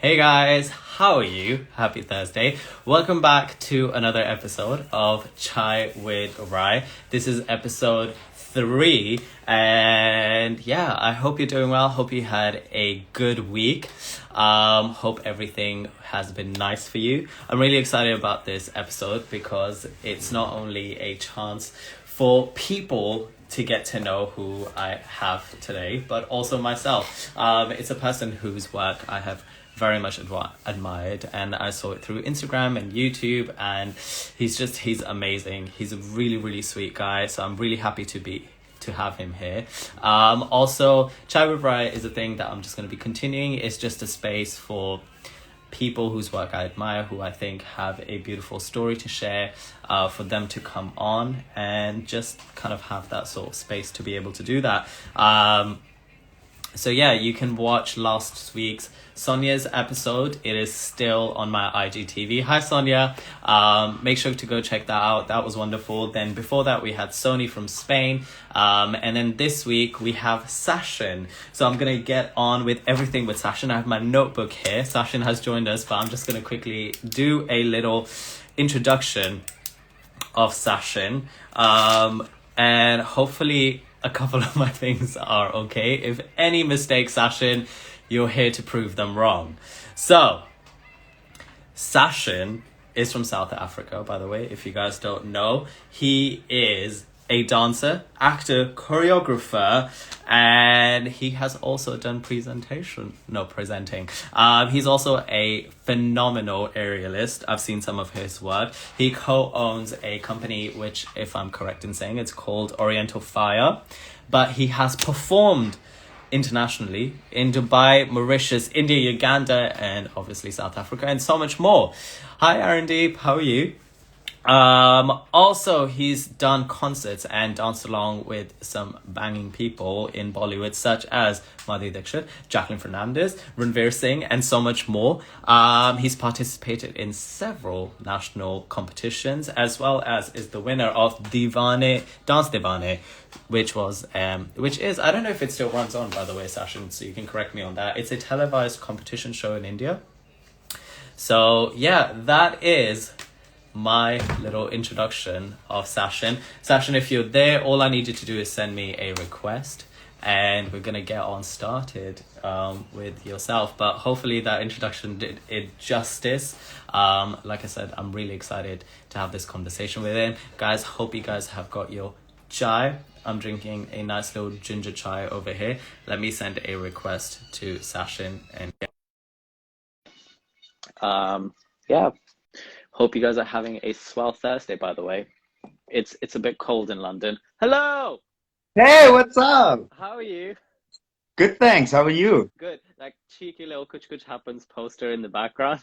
Hey guys, how are you? Happy Thursday. Welcome back to another episode of Chai with Rai. This is episode 3, and yeah, I hope you're doing well. Hope you had a good week. Hope everything has been nice for you. I'm really excited about this episode because it's not only a chance for people to get to know who I have today, but also myself. It's a person whose work I have very much admired, and I saw it through Instagram and YouTube, and he's amazing. He's a really, really sweet guy, so I'm really happy to have him here. Also, Chai with Rai is a thing that I'm just going to be continuing. It's just a space for people whose work I admire, who I think have a beautiful story to share, for them to come on and just kind of have that sort of space to be able to do that. So yeah, you can watch last week's Sonia's episode. It is still on my IGTV. Hi Sonia. Make sure to go check that out. That was wonderful. Then before that we had Sony from Spain. And then this week we have Sashin. So I'm gonna get on with everything with Sashin. I have my notebook here. Sashin has joined us, but I'm just gonna quickly do a little introduction of Sashin. And hopefully a couple of my things are okay. If any mistakes, Sashin, you're here to prove them wrong. So, Sashin is from South Africa, by the way, if you guys don't know. He is a dancer, actor, choreographer, and he has also done presenting. He's also a phenomenal aerialist. I've seen some of his work. He co-owns a company, which, if I'm correct in saying, it's called Oriental Fire. But he has performed internationally in Dubai, Mauritius, India, Uganda, and obviously South Africa, and so much more. Hi, Arandeep. How are you? Also, he's done concerts and danced along with some banging people in Bollywood, such as Madhuri Dixit, Jacqueline Fernandez, Ranveer Singh, and so much more. He's participated in several national competitions, as well as is the winner of Deewane, Dance Deewane, which is, I don't know if it still runs on, by the way, Sashin, so you can correct me on that. It's a televised competition show in India. So yeah, that is my little introduction of Sashin. Sashin, if you're there, all I need you to do is send me a request, and we're gonna get on started with yourself. But hopefully that introduction did it justice. Like I said, I'm really excited to have this conversation with him. Guys, hope you guys have got your chai. I'm drinking a nice little ginger chai over here. Let me send a request to Sashin and yeah. Hope you guys are having a swell Thursday, by the way. It's a bit cold in London. Hello! Hey, what's up? How are you? Good, thanks. How are you? Good. Like cheeky little Kuch Kuch Happens poster in the background.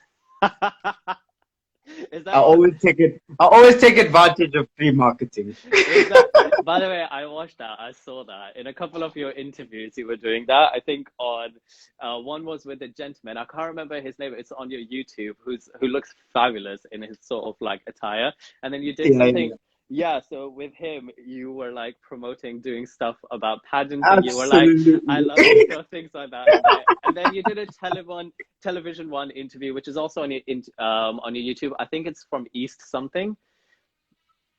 Is I that what? always take it. I always take advantage of free marketing. Is that, by the way, I watched that. I saw that in a couple of your interviews. You were doing that. I think on one was with a gentleman. I can't remember his name. It's on your YouTube. Who looks fabulous in his sort of like attire. And then you did Yeah, something. yeah. Yeah. So with him, you were like promoting doing stuff about pageants, and you were like, "I Absolutely. love you," so things like that. And then you did a television one interview, which is also on your YouTube. I think it's from East something.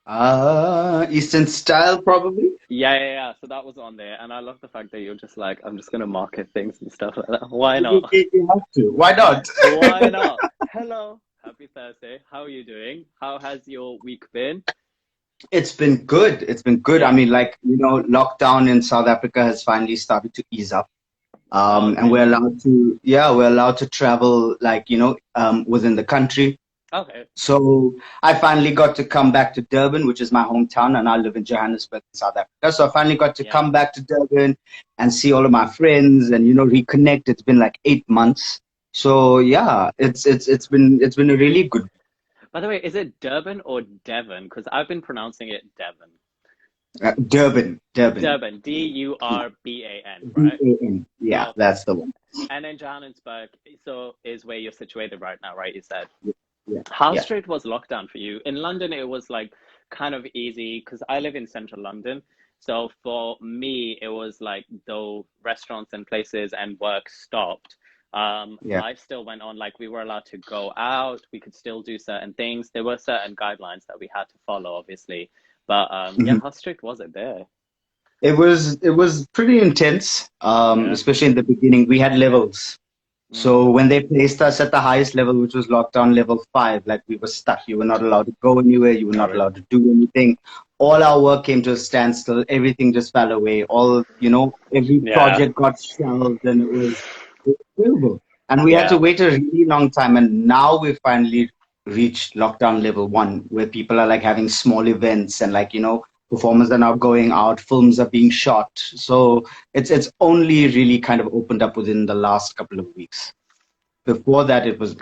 Eastern style, probably. Yeah. So that was on there, and I love the fact that you're just like, I'm just gonna market things and stuff like that. Why You, not? you you have to. Why Why? not? Why not? Hello, happy Thursday. How are you doing? How has your week been? It's been good. It's been good. I Yeah. mean, lockdown in South Africa has finally started to ease up. Oh, And we're really? allowed to, yeah, we're allowed to travel, within the country. Okay. So I finally got to come back to Durban, which is my hometown, and I live in Johannesburg, South Africa. So I finally got to Yeah. come back to Durban and see all of my friends and reconnect. It's been like 8 months. So yeah, it's been a really good By the way, is it Durban or Devon? Because I've been pronouncing it Devon. Durban, Durban, Durban, right? DAN. Yeah, Okay. that's the one. And then Johannesburg, so is where you're situated right now, right? You said. Yeah, How yeah. strict was lockdown for you? In London, it was like kind of easy because I live in central London. So for me, it was like though restaurants and places and work stopped, Yeah. Life still went on. Like we were allowed to go out, we could still do certain things. There were certain guidelines that we had to follow, obviously. But yeah, Mhm. how strict was it there? It was pretty intense, Yeah. especially in the beginning. We had levels. Mm. So when they placed us at the highest level, which was lockdown level 5, like we were stuck. You were not allowed to go anywhere. You were Oh, not really? allowed to do anything. All our work came to a standstill. Everything just fell away. Every Yeah. project got shelved, and it was terrible. And we had to Yeah. wait a really long time. And now we finally reached lockdown level 1, where people are like having small events and performers are now going out, films are being shot. So it's only really kind of opened up within the last couple of weeks. Before that, it was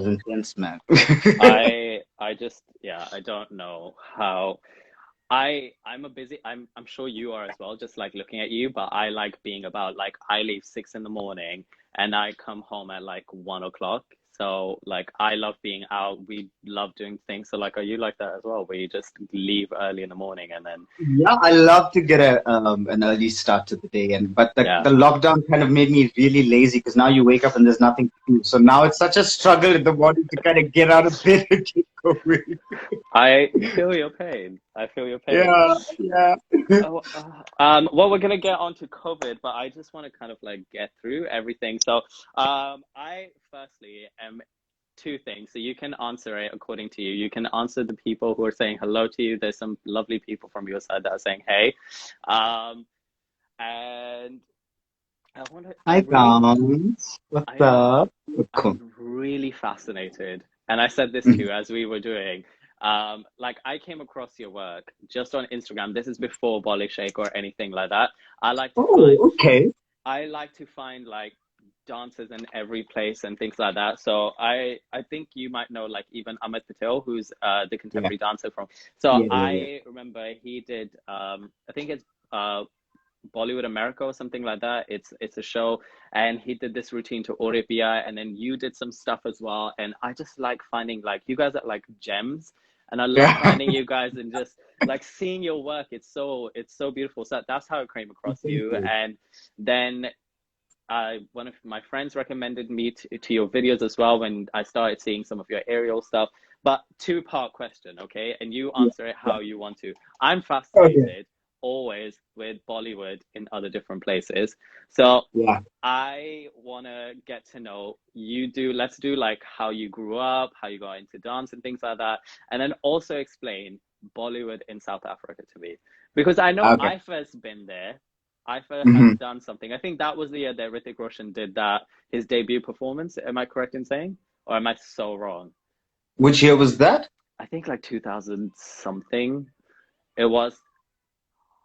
intense, man. I just, yeah, I don't know how. I'm a busy, I'm sure you are as well, just like looking at you, but I like being about, like, I leave 6 in the morning and I come home at like 1 o'clock. So like I love being out. We love doing things. So like, are you like that as well, where you just leave early in the morning and then Yeah, I love to get an early start to the day, but the yeah. the lockdown kind of made me really lazy because now you wake up and there's nothing to do. So now it's such a struggle in the morning to kind of get out of bed and get going. I feel your pain. I feel your pain. Yeah, yeah. Oh, well, we're gonna get on to COVID, but I just want to kind of like get through everything. So, I firstly am two things. So you can answer it according to you. You can answer the people who are saying hello to you. There's some lovely people from your side that are saying hey. Um, and Hi, guys. What's I up? Cool. I'm really fascinated, and I said this Mhm. too as we were doing. Like I came across your work just on Instagram. This is before Bolly Shake or anything like that. I like to find, Oh, okay. I like to find like dancers in every place and things like that. So I think you might know like even Amit Patel, who's the Yeah, contemporary dancer from. So yeah, yeah, yeah. I remember he did I think it's Bollywood America or something like that. It's a show, and he did this routine to Oripia, and then you did some stuff as well. And I just like finding like you guys are like gems, and I love Yeah. finding you guys and just like seeing your work. It's so beautiful. So that's how I came across Thank you, you. and then one of my friends recommended me to your videos as well when I started seeing some of your aerial stuff. But two-part question, okay? And you Yeah, answer it yeah. how you want to. I'm Okay. fascinated always with Bollywood in other different places. So Yeah. I want to get to know you. Let's do like how you grew up, how you got into dance and things like that. And then also explain Bollywood in South Africa to me. Because I know Okay. Ifa's been there. Ifa has Hmm. done something. I think that was the year that Hrithik Roshan did his debut performance. Am I correct in saying? Or am I so wrong? Which year was that? I think like 2000 something. It was,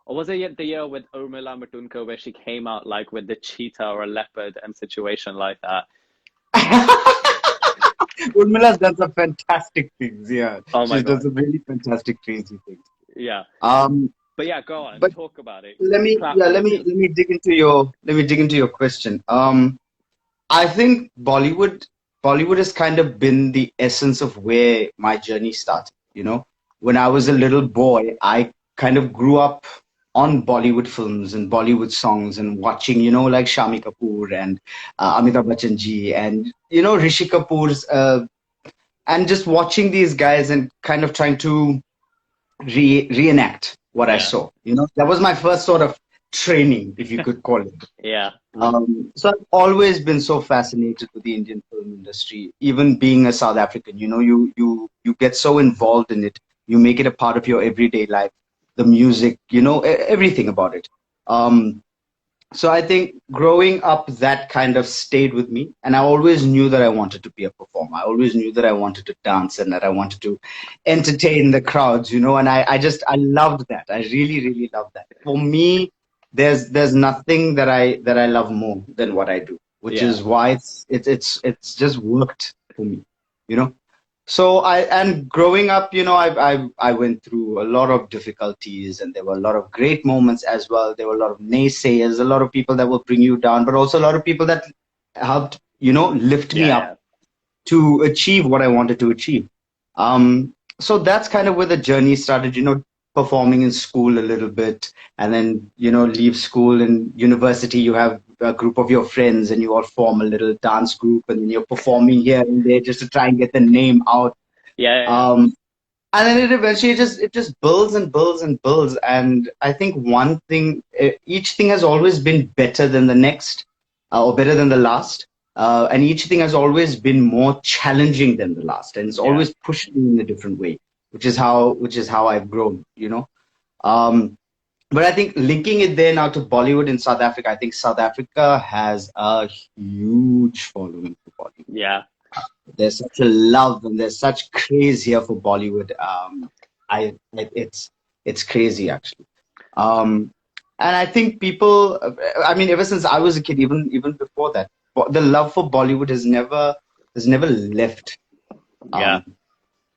or was it the year with Urmila Matundkar where she came out like with the cheetah or a leopard and situation like that? Urmila's done some fantastic things. Yeah, Oh my she's done God. some really fantastic, crazy things. Yeah. Um, But yeah, go on, but talk about it. let me, yeah, Platform let is me yours. let me dig into your question. I think Bollywood has kind of been the essence of where my journey started. When I was a little boy, I kind of grew up on Bollywood films and Bollywood songs and watching, like Shami Kapoor and Amitabh Bachchan ji and Rishi Kapoor's and just watching these guys and kind of trying to reenact what I Yeah. saw. That was my first sort of training, if you could call it. Yeah. So I've always been so fascinated with the Indian film industry, even being a South African. You get so involved in it. You make it a part of your everyday life, the music, everything about it. Um, so I think growing up, that kind of stayed with me, and I always knew that I wanted to be a performer. I always knew that I wanted to dance and that I wanted to entertain the crowds, and I loved that. I really, really loved that. For me, there's nothing that I love more than what I do, which Yeah. is why it's just worked for me, you know. So and growing up, I went through a lot of difficulties, and there were a lot of great moments as well. There were a lot of naysayers, a lot of people that will bring you down, but also a lot of people that helped, lift me Yeah. up Yeah. to achieve what I wanted to achieve. So that's kind of where the journey started. performing in school a little bit, and then leave school and university. You have a group of your friends, and you all form a little dance group, and then you're performing here and there just to try and get the name out. Yeah. Um, and then it eventually just builds and builds and builds. And I think one thing, each thing has always been better than the next, or better than the last. And each thing has always been more challenging than the last, and it's Yeah. always pushed me in a different way, which is how I've grown. Um, but I think linking it there now to Bollywood in South Africa, I think South Africa has a huge following for Bollywood. Yeah. There's such a love and there's such craze here for Bollywood. It's crazy actually. Um, and I think people, I mean, ever since I was a kid, even before that, the love for Bollywood has never left Yeah. um,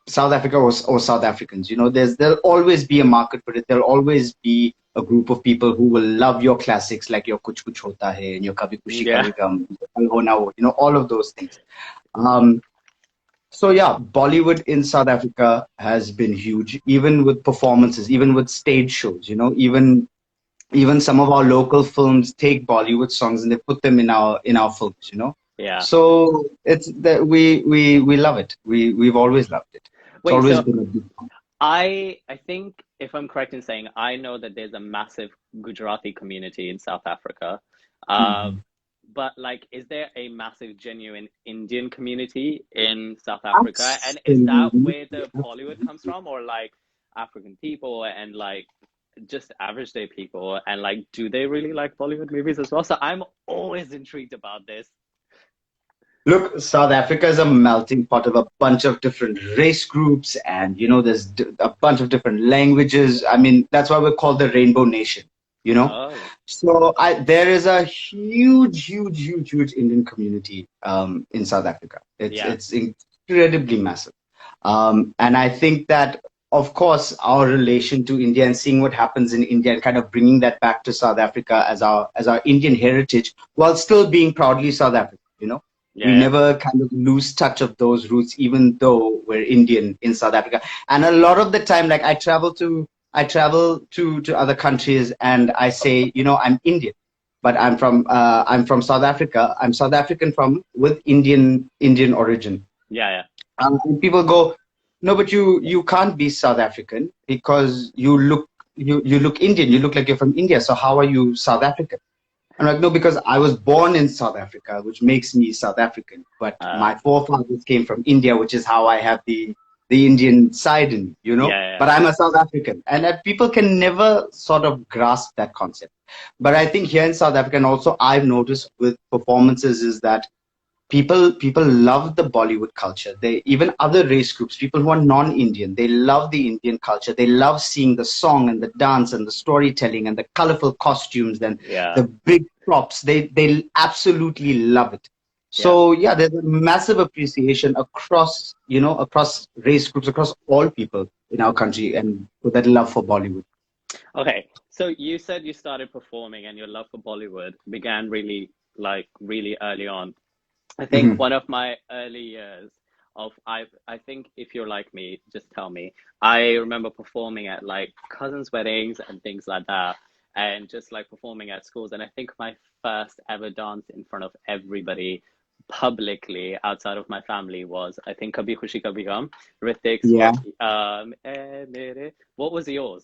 South Africa or South Africans. There'll always be a market for it. There'll always be a group of people who will love your classics like your Kuch Kuch Hota Hai and your Kabhi Khushi Yeah. Kabhi Gum, Kal Ho Na Ho, all of those things. Um, so yeah, Bollywood in South Africa has been huge, even with performances, even with stage shows. Even some of our local films take Bollywood songs and they put them in our films. Yeah. So it's that we love it. We've always loved it. It's Wait, always so been a big I think if I'm correct in saying, I know that there's a massive Gujarati community in South Africa. Mhm. But like, is there a massive genuine Indian community in South Africa? And is that Absolutely. where the Bollywood comes from, or like African people and like just average day people? And like, do they really like Bollywood movies as well? So I'm always intrigued about this. Look, South Africa is a melting pot of a bunch of different race groups, and there's a bunch of different languages. I mean, that's why we're called the Rainbow Nation. You know, Oh, so there is a huge, huge, huge, huge Indian community in South Africa. It's yeah, it's incredibly massive, and I think that, of course, our relation to India and seeing what happens in India and kind of bringing that back to South Africa as our Indian heritage, while still being proudly South African. We yeah, never kind of lose touch of those roots, even though we're Indian in South Africa. And a lot of the time, like I travel to other countries and I say, I'm Indian, but I'm from South Africa. I'm South African with Indian origin. yeah, And people go, no, but you can't be South African because you look Indian. You look like you're from India. So how are you South African? I'm like, no, because I was born in South Africa, which makes me South African. But yeah, my forefathers came from India, which is how I have the Indian side in me. yeah, But I'm a South African, and people can never sort of grasp that concept. But I think here in South Africa, and also I've noticed with performances, is that people love the Bollywood culture. They even other race groups, people who are non-Indian, they love the Indian culture. They love seeing the song and the dance and the storytelling and the colorful costumes and yeah, the big props. They absolutely love it. yeah. So yeah, there's a massive appreciation across race groups, across all people in our country, and with that love for Bollywood. Okay, so you said you started performing and your love for Bollywood began really early on. I think Mhm. one of my early years I think if you're like me, just tell me. I remember performing at like cousins' weddings and things like that, and just like performing at schools. And I think my first ever dance in front of everybody publicly outside of my family was, I think, Kabhi Khushi Kabhi Gum, Ritik's Yeah. what was yours?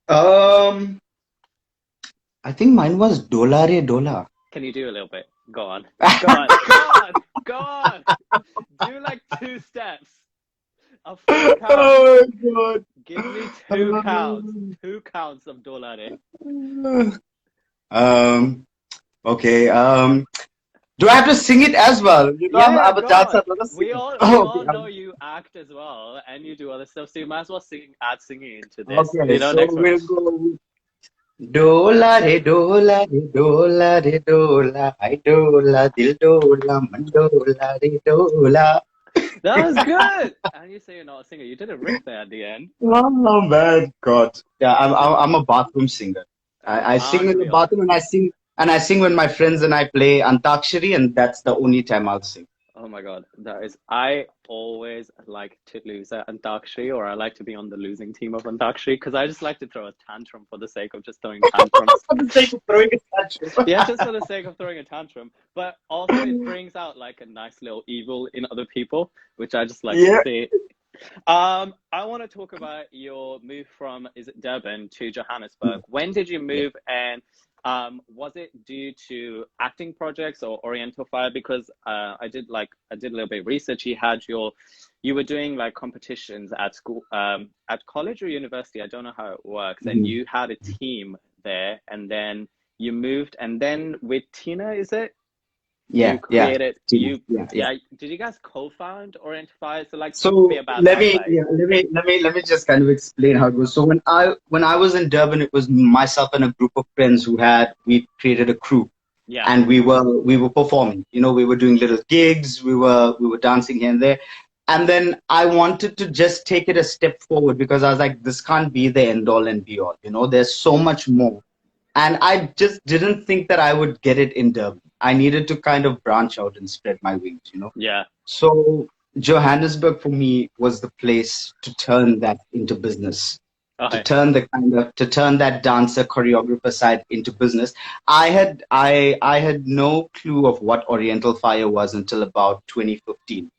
Um, I think mine was Dola Re Dola. Can you do a little bit? Go on. Go on. Go on. Go on. Do like two steps. A full count. Oh my God. Give me two counts. Two counts of Dolare. Um, okay. Do I have to sing it as well? Yeah, yeah, I'm a go on. dancer, not a We singer. all we Oh, okay. all know you act as well and you do other stuff, so you might as well add singing into this. Okay, so Next one. we'll go with Dola re dola, I dola, dil dola, mandola re dola. That was good. And you say you're not a singer. You did a riff there at the end. Oh man, God. Yeah, I'm a bathroom singer. I sing in the Aren't we all? bathroom and I sing when my friends and I play Antakshari, and that's the only time I'll sing. Oh my God, that is. I always like to lose at Antakshari, or I like to be on the losing team of Antakshari because I just like to throw a tantrum for the sake of just throwing tantrums. For the sake of throwing a tantrum. Yeah, just for the sake of throwing a tantrum. But also, it brings out like a nice little evil in other people, which I just like to Yeah. see. I want to talk about your move from, is it Durban to Johannesburg? When did you Yeah. move, and was it due to acting projects or Oriental Fire? Because I did a little bit of research. You were doing like competitions at school, at college or university. I don't know how it works. And Mhm. you had a team there, and then you moved, and then with Tina, is it? You Yeah, yeah, created Tina. you Yeah, yeah. Yeah, did you guys co-found Oriental Fire? So like talk to me So about that, like. let me just kind of explain how it goes. So when I was in Durban, it was myself and a group of friends we created a crew, Yeah. and we were performing. We were doing little gigs, we were dancing here and there. And then I wanted to just take it a step forward because I was like, this can't be the end all and be all. There's so much more. And I just didn't think that I would get it in Durban. I needed to kind of branch out and spread my wings. Yeah. So Johannesburg for me was the place to turn that into business, to Okay. turn that dancer choreographer side into business. I had no clue of what Oriental Fire was until about 2015.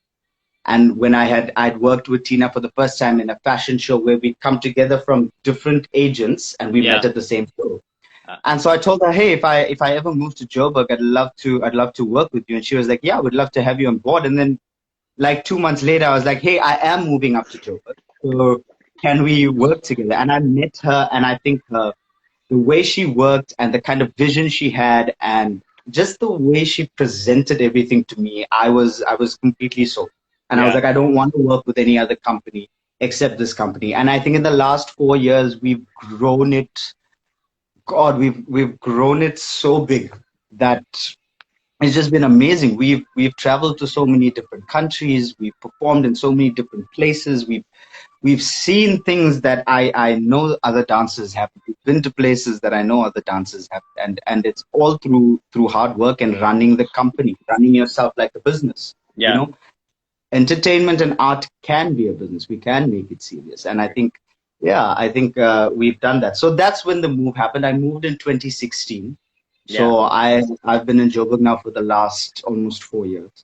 And when I'd worked with Tina for the first time in a fashion show where we'd come together from different agents and we met Yeah. at the same show. Uh, And so I told her, hey, if I ever move to Joburg, I'd love to work with you. And she was like, yeah, we'd love to have you on board. And then like 2 months later, I was like, hey, I am moving up to Joburg. So can we work together? And I met her, and I think the way she worked and the kind of vision she had and just the way she presented everything to me, I was completely sold. And I was yeah. like, I don't want to work with any other company except this company. And I think in the last 4 years, we've grown it. God, we've grown it so big that it's just been amazing. We've traveled to so many different countries. We've performed in so many different places. We've seen things that I know other dancers have. We've been to places that I know other dancers have, and it's all through hard work and running the company, running yourself like a business. You Yeah. know, entertainment and art can be a business. We can make it serious, and I think we've done that. So that's when the move happened. I moved in 2016. Yeah. So I've been in Joburg now for the last almost 4 years.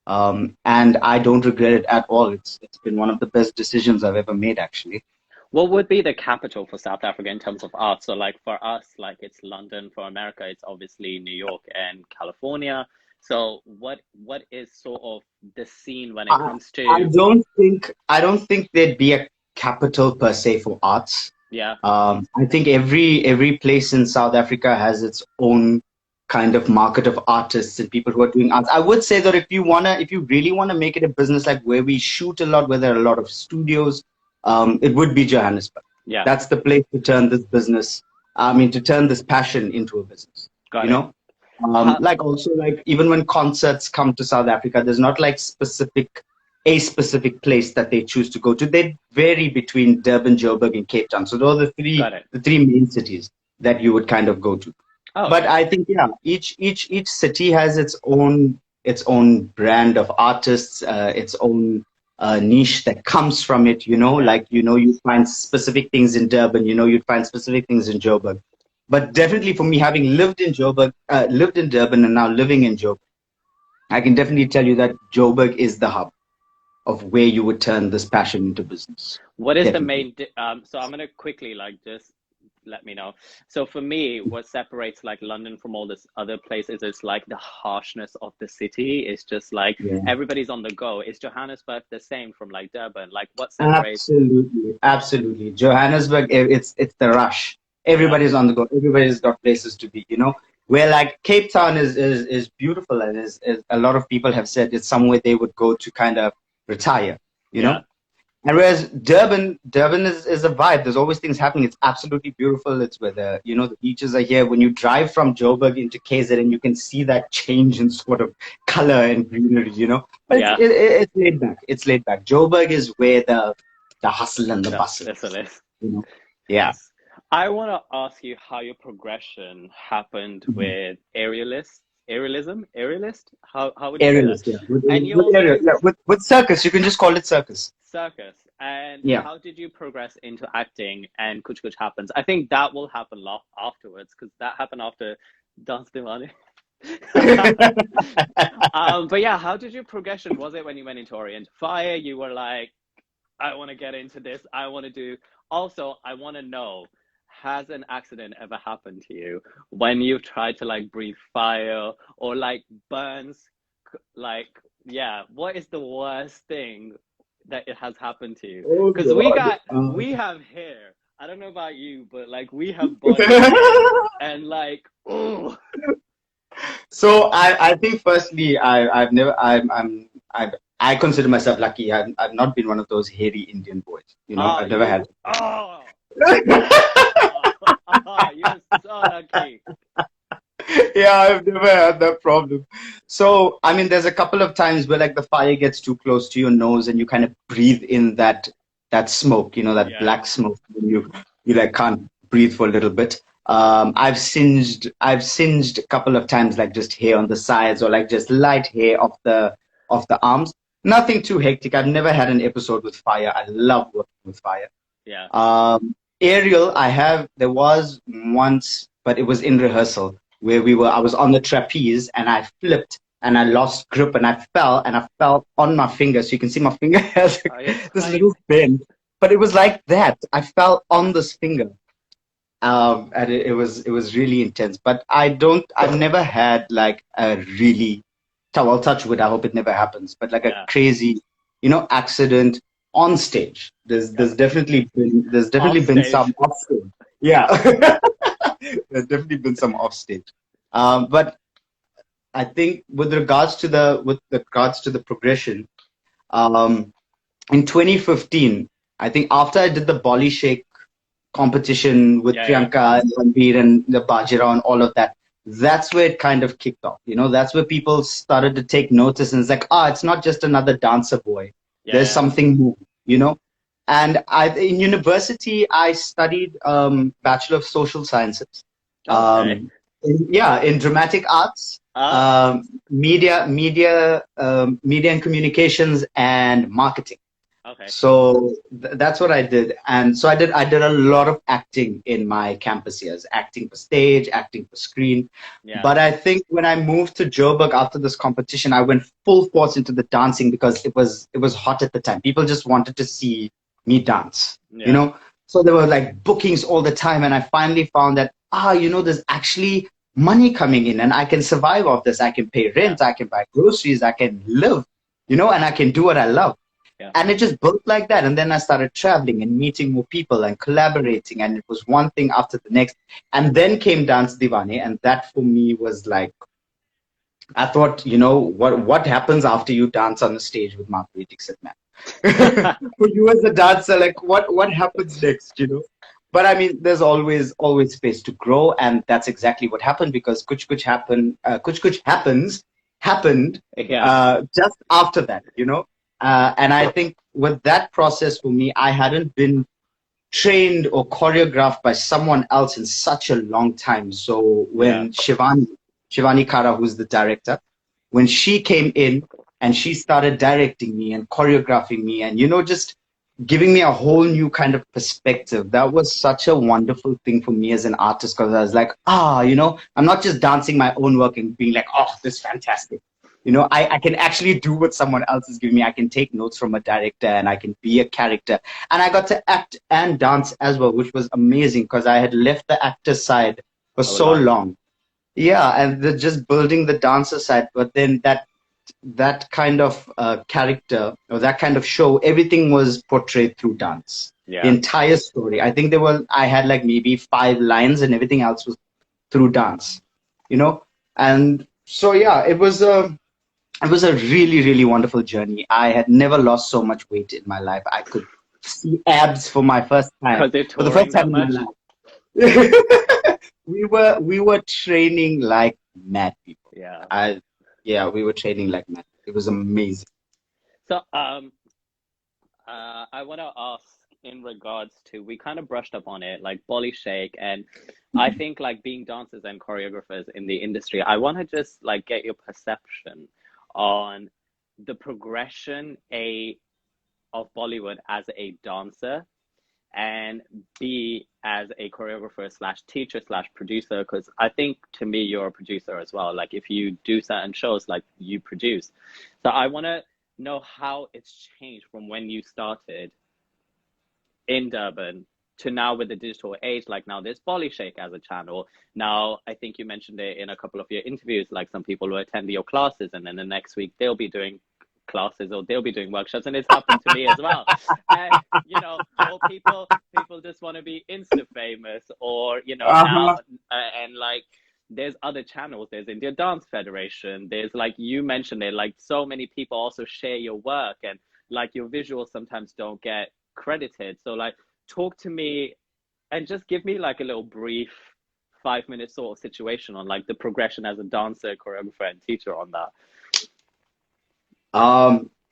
And I don't regret it at all. It's been one of the best decisions I've ever made, actually. What would be the capital for South Africa in terms of art? So like for us, like it's London. For America, it's obviously New York and California. So what is sort of the scene when it I, comes I to. don't think there'd be a capital per se for arts. Yeah. I think every place in South Africa has its own kind of market of artists and people who are doing arts. I would say that if you really wanna make it a business, like where we shoot a lot, where there are a lot of studios, it would be Johannesburg. Yeah. That's the place to turn this business. I mean, to turn this passion into a business. You Got it. know, How, like also like even when concerts come to South Africa, there's not like a specific place that they choose to go to. They vary between Durban, Joburg, and Cape Town. So those are the three got it. the three main cities that you would kind of go to. Oh, But okay. I think yeah, each city has its own brand of artists, its own niche that comes from it. Yeah. Like you find specific things in Durban. You'd find specific things in Joburg. But definitely for me, having lived in Durban, and now living in Joburg, I can definitely tell you that Joburg is the hub of where you would turn this passion into business. What is the Definitely. main so I'm gonna quickly like just let me know. So for me, what separates like London from all this other places is like the harshness of the city. It's just like Yeah. everybody's on the go. Is Johannesburg the same from like Durban? Like what separates? Absolutely, absolutely. Johannesburg, it's the rush. Yeah, Everybody's on the go. Everybody's got places to be. Where like Cape Town is beautiful, and is a lot of people have said it's somewhere they would go to kind of retire. You yeah, know, And whereas Durban is a vibe. There's always things happening. It's absolutely beautiful. It's where the beaches are here. When you drive from Joburg into KZN, you can see that change in sort of color and greenery. But yeah. it's laid back. It's laid back. Joburg is where the hustle and the No, bustle that's a is. list. You know? Yeah. I want to ask you how your progression happened Mhm. with aerialists. aerialist. How would you say that? Aerialist, yeah. And you With also aerial, do yeah. With circus, you can just call it circus. circus. And Yeah. how did you progress into acting and Kuch Kuch Happens? I think that will happen afterwards because that happened after Dance Diwali. But yeah, how did your progression? Was it when you went into Oriental Fire? You were like, I want to get into this. I want to do. Also, I want to know, has an accident ever happened to you when you've tried to like breathe fire or like burns? Like, yeah, what is the worst thing that it has happened to you? Oh Because God. we have hair. I don't know about you, but like we have body hair and like, oh, So I think firstly I've never I consider myself lucky. I've not been one of those hairy Indian boys. You know, I've never had. oh, oh, you're so lucky. Yeah, I've never had that problem. So I mean, there's a couple of times where like the fire gets too close to your nose and you kind of breathe in that smoke. You know, that Yeah. black smoke. And you like can't breathe for a little bit. I've singed a couple of times, like just hair on the sides or like just light hair of the arms. Nothing too hectic. I've never had an episode with fire. I love working with fire. Yeah. Aerial, there was once, but it was in rehearsal where I was on the trapeze and I flipped and I lost grip and I fell on my finger. So you can see my finger has Oh, you're this tiny. little bend, but it was like that. I fell on this finger. And it was really intense, but I've never had like a really, well, touch wood, I hope it never happens, but like a Yeah. crazy, accident on stage. There's Yeah. there's definitely been there's Off definitely been stage. some off stage. Yeah. There's definitely been some off stage. But I think with regards to the progression, um, in 2015, I think after I did the Bolly Shake competition with Yeah, yeah. Priyanka and Ranbir and the Bajira and all of that, that's where it kind of kicked off. That's where people started to take notice and it's like, it's not just another dancer boy. Yeah, There's yeah. something more, you know. And in university, I studied Bachelor of Social Sciences. Okay. In dramatic arts, Ah, media and communications, and marketing. okay. So that's what I did. And so I did a lot of acting in my campus years, acting for stage, acting for screen. Yeah. But I think when I moved to Joburg after this competition, I went full force into the dancing because it was hot at the time. People just wanted to see me dance, you Yeah. know? So there were like bookings all the time. And I finally found that, there's actually money coming in and I can survive off this. I can pay Yeah. rent, I can buy groceries, I can live, and I can do what I love. Yeah. And it just built like that. And then I started traveling and meeting more people and collaborating. And it was one thing after the next. And then came Dance Divane. And that for me was like, I thought, what happens after you dance on the stage with Madhuri Dixit, man? For you as a dancer, like what happens next? But I mean, there's always space to grow. And that's exactly what happened because Kuch Kuch Happens happened Yeah. just after that. And I think with that process for me, I hadn't been trained or choreographed by someone else in such a long time. So Yeah. when Shivani Kara, who's the director, when she came in and she started directing me and choreographing me and, just giving me a whole new kind of perspective, that was such a wonderful thing for me as an artist because I was like, I'm not just dancing my own work and being like, oh, this is fantastic. I can actually do what someone else is giving me. I can take notes from a director and I can be a character. And I got to act and dance as well, which was amazing because I had left the actor side for Oh, so long. long. Yeah, and just building the dancer side, but then that kind of character or that kind of show, everything was portrayed through dance. The Yeah. entire story. I think I had like maybe 5 lines and everything else was through dance, you know? And so, yeah, it was a really, really wonderful journey. I had never lost so much weight in my life. I could see abs for my first time, Because they're for the first touring time that in my much. life. We were training like mad people. Yeah. Yeah, we were training like mad. It was amazing. So, I want to ask. in regards to, we kind of brushed up on it, like Bolly Shake, and I think like being dancers and choreographers in the industry, I want to just like get your perception on the progression of Bollywood as a dancer and B as a choreographer slash teacher slash producer, because I think to me you're a producer as well. Like if you do certain shows, like you produce. So I want to know how it's changed from when you started in Durban to now with the digital age. Like now there's Bolly Shake as a channel. Now I think you mentioned it in a couple of your interviews, like some people will attend your classes and then the next week they'll be doing classes or they'll be doing workshops, and it's happened to me as well. And you know, or people just want to be insta famous, or you know, now and like there's other channels, there's India Dance Federation, there's like you mentioned it, like so many people also share your work, and like your visuals sometimes don't get credited. So like talk to me and just give me like a little brief 5-minute sort of situation on like the progression as a dancer, choreographer and teacher on that.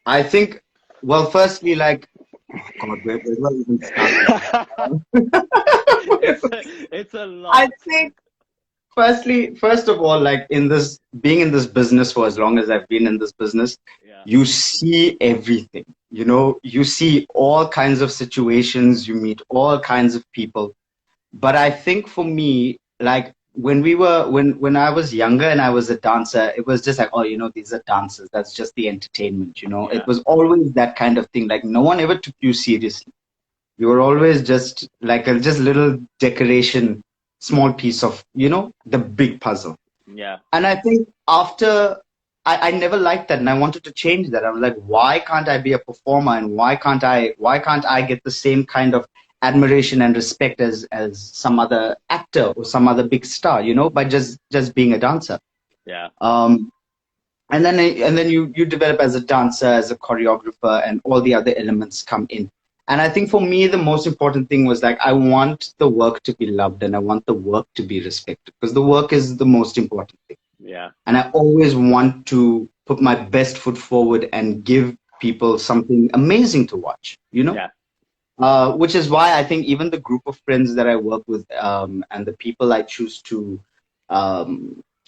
I think, well, firstly, like, oh God, where do I even start? It's a lot. I think, first of all, like being in this business for as long as I've been in this business, you see everything, you know, you see all kinds of situations, you meet all kinds of people. But I think for me, like, when I was younger and I was a dancer, it was just like, oh, you know, these are dancers. That's just the entertainment, you know. It was always that kind of thing. Like no one ever took you seriously. You were always just like a just little decoration, small piece of, you know, the big puzzle. Yeah. And I think after I never liked that, and I wanted to change that. I was like, why can't I be a performer, and why can't I get the same kind of admiration and respect as some other actor or some other big star, you know, by just being a dancer. Yeah. And then you develop as a dancer, as a choreographer, and all the other elements come in. And I think for me, the most important thing was like, I want the work to be loved and I want the work to be respected, because the work is the most important thing. Yeah. And I always want to put my best foot forward and give people something amazing to watch, you know? Yeah. Which is why I think even the group of friends that I work with and the people I choose to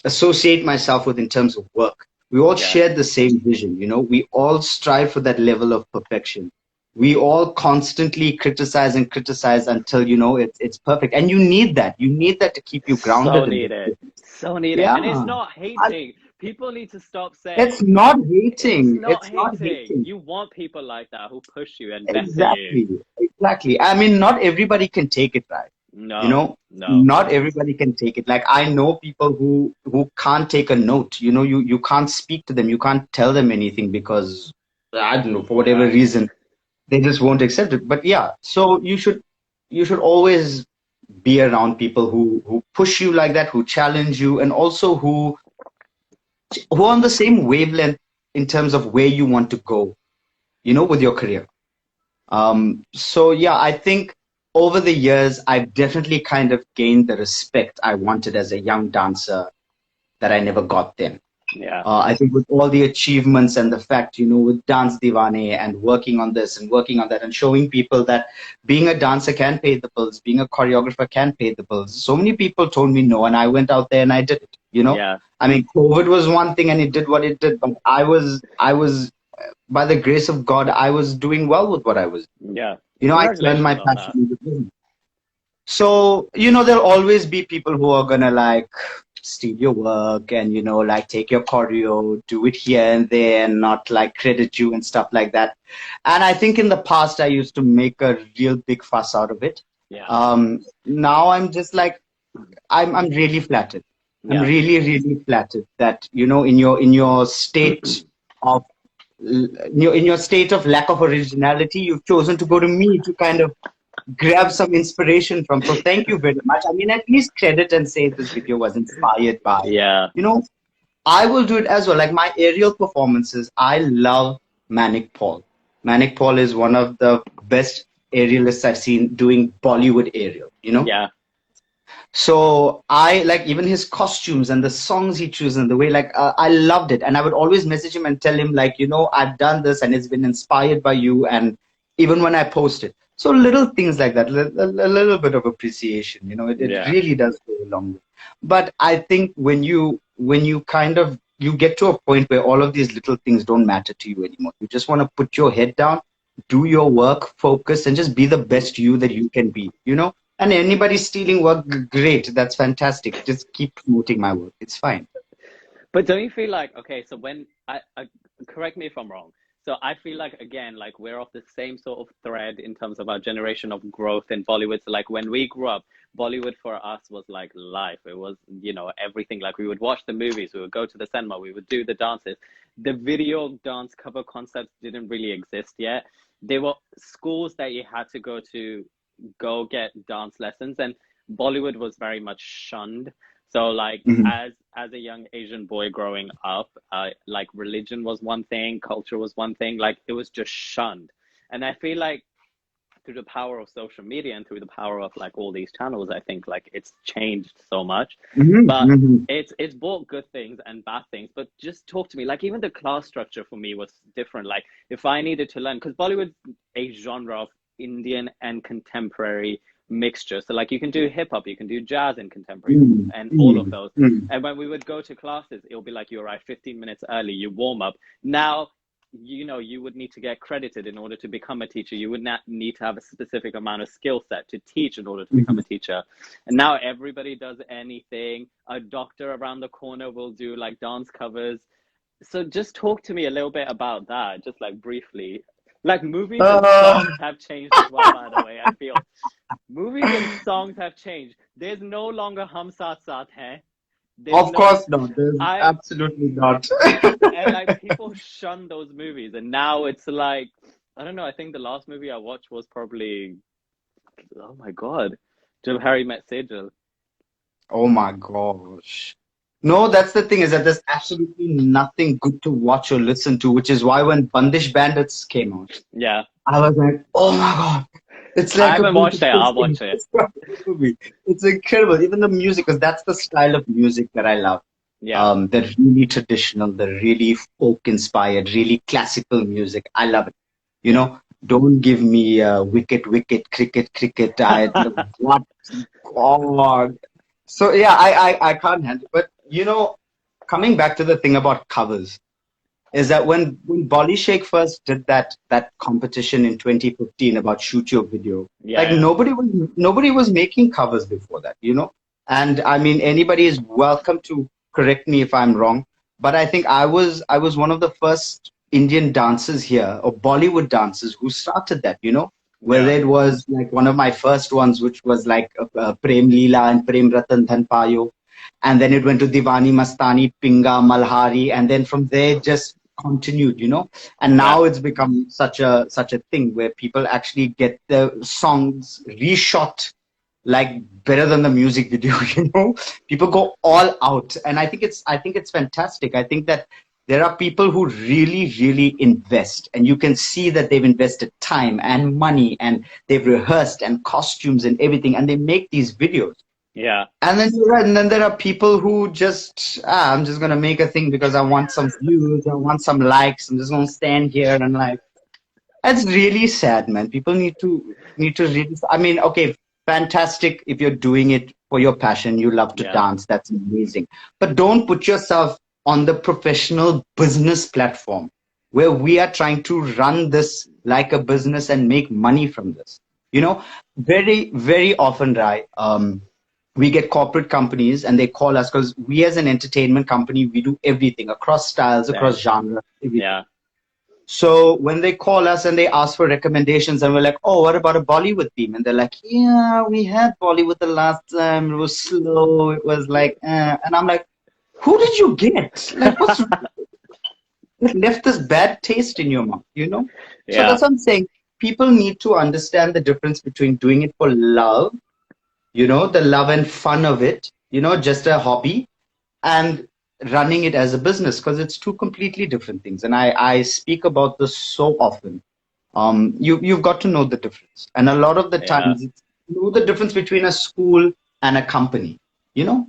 associate myself with in terms of work, we all share the same vision, you know? We all strive for that level of perfection. We all constantly criticize until, you know, it's perfect. And you need that. You need that to keep you grounded. So needed. Yeah. And it's not hating. People need to stop saying it's not hating. It's not hating. You want people like that who push you and better you. Exactly. I mean, not everybody can take it, right? No. You know, not everybody can take it. Like I know people who can't take a note. You know, you can't speak to them. You can't tell them anything because I don't know, for whatever reason, they just won't accept it. But yeah, so you should always be around people who push you like that, who challenge you, and also who are on the same wavelength in terms of where you want to go, you know, with your career. So yeah, I think over the years, I've definitely kind of gained the respect I wanted as a young dancer that I never got then. Yeah. I think with all the achievements and the fact, you know, with Dance Deewane and working on this and working on that and showing people that being a dancer can pay the bills, being a choreographer can pay the bills. So many people told me no, and I went out there and I did it, you know? Yeah. I mean, COVID was one thing and it did what it did, but I was, by the grace of God, I was doing well with what I was doing. Yeah. You know, I turned my passion into business. So, you know, there'll always be people who are gonna like steal your work and, you know, like take your choreo, do it here and there and not like credit you and stuff like that. And I think in the past I used to make a real big fuss out of it. Yeah. Now I'm just like, I'm really flattered. I'm really flattered that, you know, in your state of in your state of lack of originality, you've chosen to go to me to kind of grab some inspiration from. So thank you very much. I mean, at least credit and say this video was inspired by. Yeah. You know, I will do it as well. Like my aerial performances, I love Manic Paul. Manic Paul is one of the best aerialists I've seen doing Bollywood aerial, you know? Yeah. So I like even his costumes and the songs he chose and the way like I loved it. And I would always message him and tell him like, you know, I've done this and it's been inspired by you. And even when I post it. So little things like that, a little bit of appreciation, it Yeah. really does go a long way. But I think when you kind of you get to a point where all of these little things don't matter to you anymore. You just want to put your head down, do your work, focus, and just be the best you that you can be. And anybody stealing work, great, that's fantastic. Just keep promoting my work. It's fine. But don't you feel like, okay, so when I correct me if I'm wrong. So I feel like again, like we're off the same sort of thread in terms of our generation of growth in Bollywood. So like when we grew up, Bollywood for us was like life. It was, everything. Like we would watch the movies, we would go to the cinema, we would do the dances. The video dance cover concepts didn't really exist yet. They were schools that you had to go get dance lessons, and Bollywood was very much shunned. So like Mhm. as a young Asian boy growing up, like religion was one thing, culture was one thing, like it was just shunned. And I feel like through the power of social media and through the power of like all these channels, I think like it's changed so much. Mhm. But Mhm. it's brought good things and bad things. But just talk to me. Like even the class structure for me was different. Like if I needed to learn, because Bollywood's a genre of Indian and contemporary mixture. So like you can do hip hop, you can do jazz and contemporary Mhm. and all of Mhm. those. Mhm. And when we would go to classes, it'll be like you arrive 15 minutes early, you warm up. Now you would need to get credited in order to become a teacher. You would not need to have a specific amount of skill set to teach in order to become Mhm. a teacher. And now everybody does anything. A doctor around the corner will do like dance covers. So just talk to me a little bit about that, just like briefly. Like movies and Uh, songs have changed as well, by the way. I feel movies and songs have changed. There's no longer Hum Saath Saath Hai. There's of no course not. There's I absolutely not. and like people shun those movies, and now it's like I don't know. I think the last movie I watched was probably oh my god, Jab Harry Met Sejal. Oh my gosh. No, that's the thing is that there's absolutely nothing good to watch or listen to, which is why when Bandish Bandits came out, Yeah, I was like, oh my God, it's I like a haven't watched it. beautiful I'll thing. watch it. It's not a movie. It's incredible. Even the music, because that's the style of music that I love. Yeah, The really traditional, the really folk inspired, really classical music. I love it. yeah. Don't give me wicket, wicket, cricket, cricket. What? God. So yeah, I can't handle. But coming back to the thing about covers is that when Bolly Shake first did that competition in 2015 about shoot your video, like Yeah, nobody was making covers before that. And I mean anybody is welcome to correct me if I'm wrong, but I think I was one of the first Indian dancers here or Bollywood dancers who started that. Whether yeah, it was like one of my first ones, which was like Prem Leela and Prem Ratan Dhan Payo, and then it went to Diwani Mastani, Pinga, Malhari, and then from there it just continued. And yeah, now it's become such a thing where people actually get the songs reshot like better than the music video. People go all out, and I think it's fantastic. I think that there are people who really really invest, and you can see that they've invested time and money, and they've rehearsed and costumes and everything, and they make these videos. yeah. And then there are people who just, I'm just gonna make a thing because I want some views, I want some likes. I'm just gonna stand here and like, that's really sad, man. People need to really. I mean, okay, fantastic if you're doing it for your passion. You love to Yeah. dance. That's amazing. But don't put yourself on the professional business platform where we are trying to run this like a business and make money from this. Very, very often, right? We get corporate companies and they call us because we, as an entertainment company, we do everything across styles, across Same. genres, everything. Yeah. So when they call us and they ask for recommendations, and we're like, "Oh, what about a Bollywood theme?" And they're like, "Yeah, we had Bollywood the last time. It was slow. It was like," and I'm like, "Who did you get? Like, what's it left this bad taste in your mouth?" So Yeah. that's what I'm saying. People need to understand the difference between doing it for love, the love and fun of it, just a hobby, and running it as a business, because it's two completely different things. And I speak about this so often. You've got to know the difference, and a lot of the Yeah. times it's know the difference between a school and a company. You know,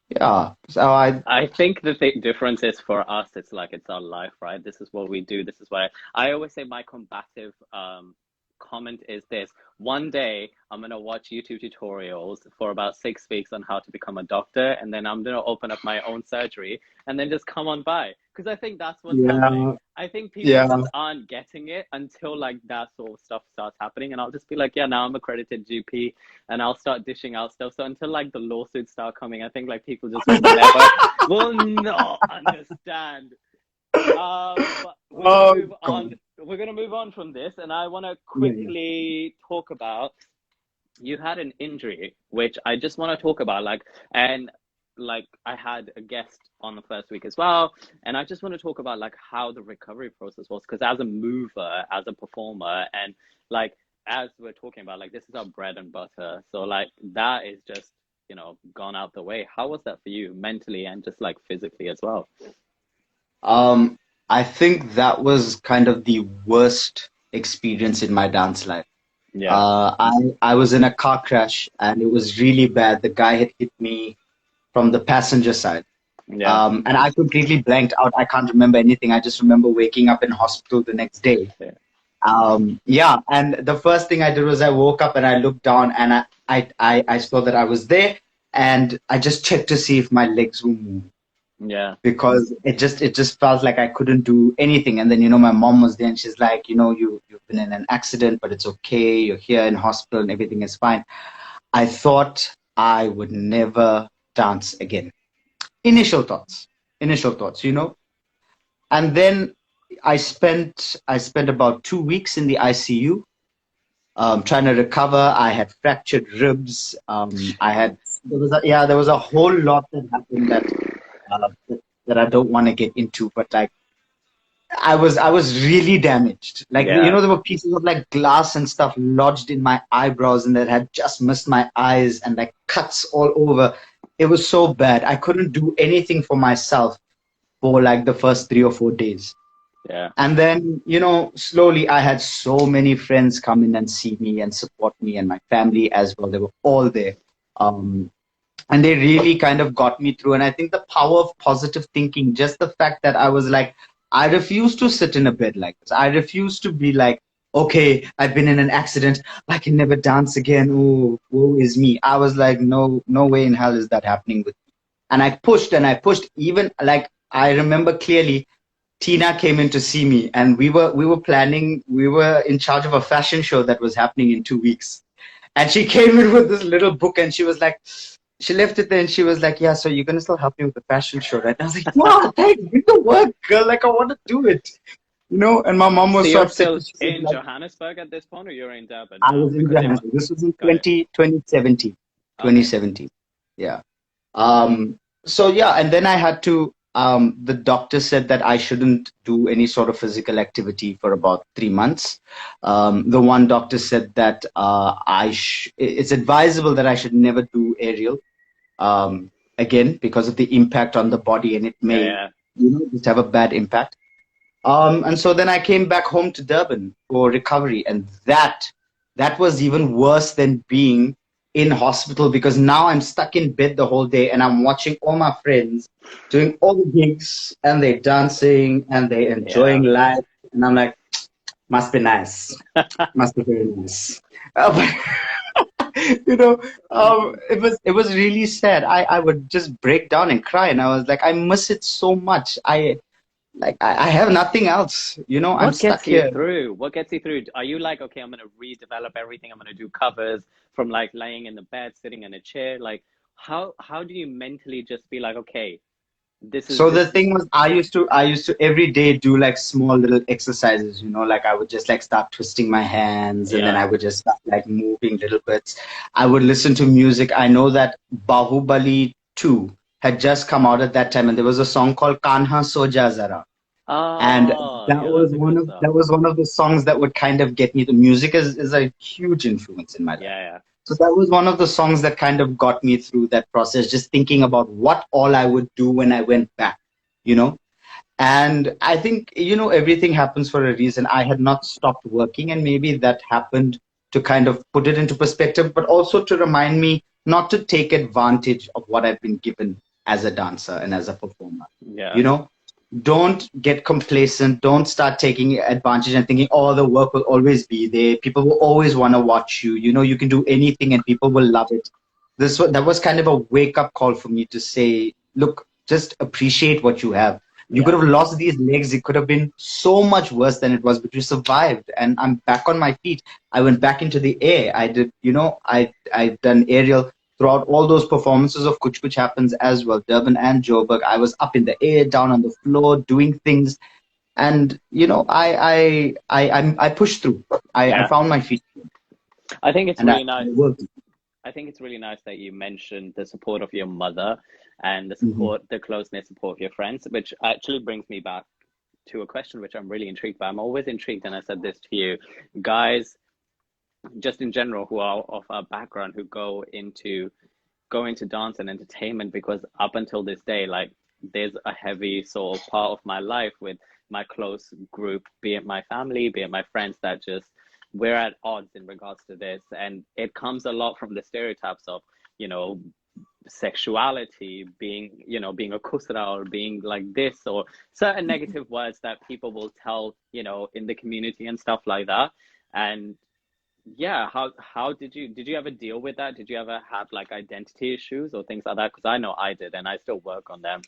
yeah. So I think the difference is for us, it's like it's our life, right? This is what we do. This is why I always say my combative comment is this: one day I'm gonna watch YouTube tutorials for about 6 weeks on how to become a doctor, and then I'm gonna open up my own surgery, and then just come on by. Because I think that's what's happening. Yeah, I think people yeah. just aren't getting it until like that sort of stuff starts happening, and I'll just be like, yeah, now I'm accredited GP, and I'll start dishing out stuff. So until like the lawsuits start coming, I think like people just will not understand. But Oh, God. we're gonna move on from this, and I want to Yeah, yeah. quickly talk about, you had an injury, which I just want to talk about, and like I had a guest on the first week as well, and I just want to talk about like how the recovery process was, because as a mover, as a performer, and like as we're talking about, like this is our bread and butter, so like that is just, gone out the way. How was that for you mentally and just like physically as well? Um, I think that was kind of the worst experience in my dance life. Yeah, I was in a car crash and it was really bad. The guy had hit me from the passenger side. yeah, And I completely blanked out. I can't remember anything. I just remember waking up in hospital the next day. yeah, Yeah, and the first thing I did was I woke up and I looked down and I saw that I was there and I just checked to see if my legs were moving yeah, because it just felt like I couldn't do anything. And then my mom was there and she's like, you've been in an accident, but it's okay. You're here in hospital and everything is fine. I thought I would never dance again. Initial thoughts. And then I spent about 2 weeks in the ICU, trying to recover. I had fractured ribs. There was a whole lot that happened that I don't want to get into, but like I was really damaged. Like yeah, there were pieces of like glass and stuff lodged in my eyebrows and that had just missed my eyes and like cuts all over. It was so bad. I couldn't do anything for myself for like the first 3 or 4 days. yeah, And then, slowly I had so many friends come in and see me and support me and my family as well. They were all there. Um, and they really kind of got me through. And I think the power of positive thinking, just the fact that I was like, I refuse to sit in a bed like this. I refuse to be like, okay, I've been in an accident. I can never dance again. Oh, woe is me. I was like, no, no way in hell is that happening with me. And I pushed and I pushed. Even like I remember clearly, Tina came in to see me, and we were planning. We were in charge of a fashion show that was happening in 2 weeks, and she came in with this little book, and she was like, she left it there, and she was like, "Yeah, so you're gonna still help me with the fashion show, right?" And I was like, "Yeah, thanks, do the work, girl. Like I want to do it. And my mom so was so you're upset. still She was in like, Johannesburg at this point, or you're in Durban I now? was in Because it Johannesburg. This was in got it. 2017. Okay. 2017. Yeah. So yeah, and then I had to. The doctor said that I shouldn't do any sort of physical activity for about 3 months. The one doctor said that it's advisable that I should never do aerial again because of the impact on the body, and it Yeah, may, yeah, just have a bad impact. And so then I came back home to Durban for recovery, and that was even worse than being in hospital because now I'm stuck in bed the whole day and I'm watching all my friends doing all the gigs and they're dancing and they're yeah. enjoying life, and I'm like, must be nice, must be very nice. you know, it was really sad. I would just break down and cry, and I was like, I miss it so much. I have nothing else. I'm What stuck gets you here. through? What gets you through? Are you like, okay, I'm gonna redevelop everything. I'm gonna do covers from like laying in the bed, sitting in a chair. Like, how do you mentally just be like, okay, this is So the this? thing was, I used to every day do like small little exercises, like I would just like start twisting my hands and then Yeah. I would just start like moving little bits. I would listen to music. I know that Bahubali 2 had just come out at that time and there was a song called Kanha Soja Zara. And Oh, that yeah, was that's a one good of song. that was one of the songs that would kind of get me. The music is a huge influence in my life. Yeah, So that was one of the songs that kind of got me through that process, just thinking about what all I would do when I went back, you know. And I think, everything happens for a reason. I had not stopped working, and maybe that happened to kind of put it into perspective, but also to remind me not to take advantage of what I've been given as a dancer and as a performer, yeah, you know. don't get complacent. Don't start taking advantage and thinking, oh, the work will always be there. People will always want to watch you. You know, you can do anything and people will love it. That was kind of a wake up call for me to say, look, just appreciate what you have. You could Yeah. have lost these legs. It could have been so much worse than it was, but you survived. And I'm back on my feet. I went back into the air. I did, you know, I done aerial throughout all those performances of Kuch Kuch Happens as well, Durban and Joburg. I was up in the air, down on the floor, doing things. And, you know, I pushed through. I Yeah. found my feet. I think it's And I really nice. worked. I think it's really nice that you mentioned the support of your mother and the Mhm. support, the close-knit support of your friends, which actually brings me back to a question which I'm really intrigued by. I'm always intrigued, and I said this to you, guys, just in general, who are of our background, who go into dance and entertainment, because up until this day, like there's a heavy sort of part of my life with my close group, be it my family, be it my friends, that just we're at odds in regards to this. And it comes a lot from the stereotypes of, you know, sexuality being, you know, being a kusra or being like this, or certain negative words that people will tell, you know, in the community and stuff like that. And yeah, how did you ever deal with that? Did you ever have like identity issues or things like that? Because I know I did, and I still work on them.